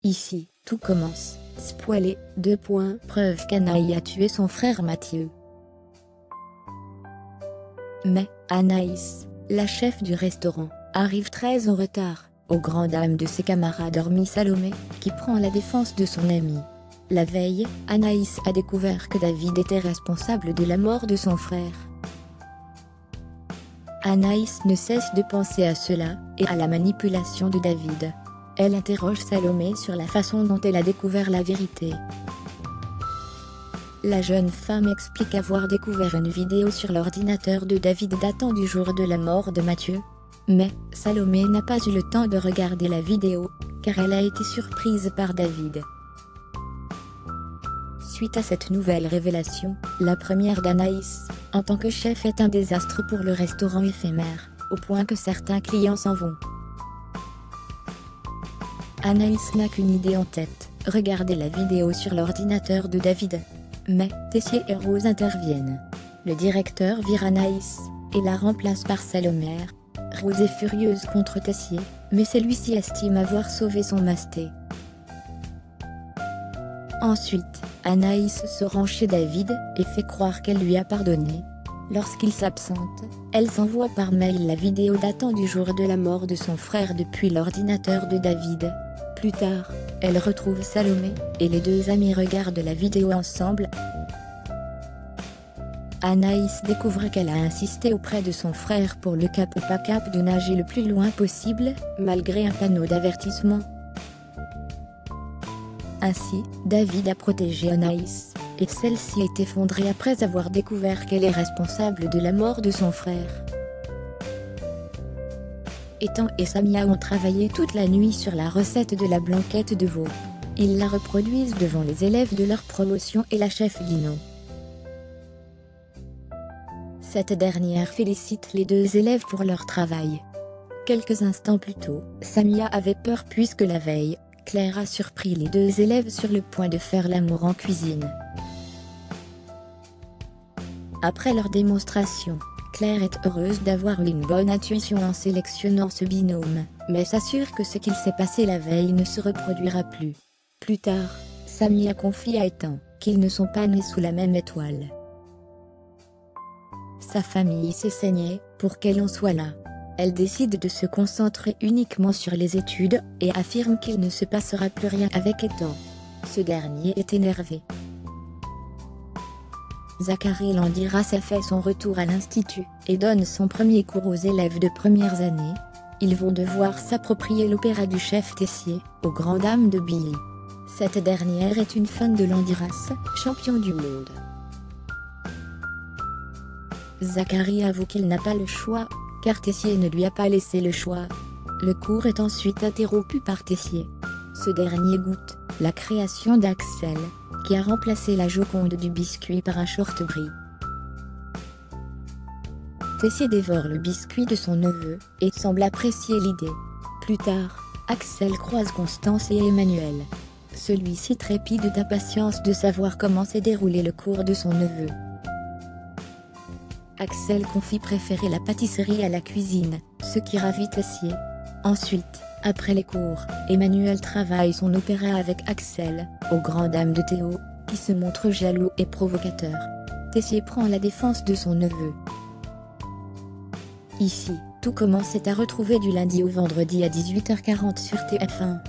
Ici, tout commence. Spoilé, 2 points. Preuve qu'Anaïs a tué son frère Mathieu. Mais, Anaïs, la chef du restaurant, arrive très en retard, aux grandes dames de ses camarades hormis Salomé, qui prend la défense de son ami. La veille, Anaïs a découvert que David était responsable de la mort de son frère. Anaïs ne cesse de penser à cela, et à la manipulation de David. Elle interroge Salomé sur la façon dont elle a découvert la vérité. La jeune femme explique avoir découvert une vidéo sur l'ordinateur de David datant du jour de la mort de Mathieu. Mais, Salomé n'a pas eu le temps de regarder la vidéo, car elle a été surprise par David. Suite à cette nouvelle révélation, la première d'Anaïs, en tant que chef, est un désastre pour le restaurant éphémère, au point que certains clients s'en vont. Anaïs n'a qu'une idée en tête, regarder la vidéo sur l'ordinateur de David. Mais, Tessier et Rose interviennent. Le directeur vire Anaïs, et la remplace par Salomé. Rose est furieuse contre Tessier, mais celui-ci estime avoir sauvé son masté. Ensuite, Anaïs se rend chez David, et fait croire qu'elle lui a pardonné. Lorsqu'il s'absente, elle s'envoie par mail la vidéo datant du jour de la mort de son frère depuis l'ordinateur de David. Plus tard, elle retrouve Salomé, et les deux amis regardent la vidéo ensemble. Anaïs découvre qu'elle a insisté auprès de son frère pour le cap ou pas cap de nager le plus loin possible, malgré un panneau d'avertissement. Ainsi, David a protégé Anaïs, et celle-ci est effondrée après avoir découvert qu'elle est responsable de la mort de son frère. Ethan et Samia ont travaillé toute la nuit sur la recette de la blanquette de veau. Ils la reproduisent devant les élèves de leur promotion et la chef Lino. Cette dernière félicite les deux élèves pour leur travail. Quelques instants plus tôt, Samia avait peur puisque la veille, Claire a surpris les deux élèves sur le point de faire l'amour en cuisine. Après leur démonstration, Claire est heureuse d'avoir eu une bonne intuition en sélectionnant ce binôme, mais s'assure que ce qu'il s'est passé la veille ne se reproduira plus. Plus tard, Samia confie à Ethan qu'ils ne sont pas nés sous la même étoile. Sa famille s'est saignée pour qu'elle en soit là. Elle décide de se concentrer uniquement sur les études, et affirme qu'il ne se passera plus rien avec Ethan. Ce dernier est énervé. Zachary Landiras a fait son retour à l'institut, et donne son premier cours aux élèves de premières années. Ils vont devoir s'approprier l'opéra du chef Tessier, aux grandes dames de Billy. Cette dernière est une fan de Landiras, champion du monde. Zachary avoue qu'il n'a pas le choix, car Tessier ne lui a pas laissé le choix. Le cours est ensuite interrompu par Tessier. Ce dernier goûte la création d'Axel, qui a remplacé la Joconde du biscuit par un short brie. Tessier dévore le biscuit de son neveu, et semble apprécier l'idée. Plus tard, Axel croise Constance et Emmanuel. Celui-ci trépide d'impatience de savoir comment s'est déroulé le cours de son neveu. Axel confie préférer la pâtisserie à la cuisine, ce qui ravit Tessier. Ensuite, après les cours, Emmanuel travaille son opéra avec Axel, aux grandes dames de Théo, qui se montre jaloux et provocateur. Tessier prend la défense de son neveu. Ici, tout commence à retrouver du lundi au vendredi à 18h40 sur TF1.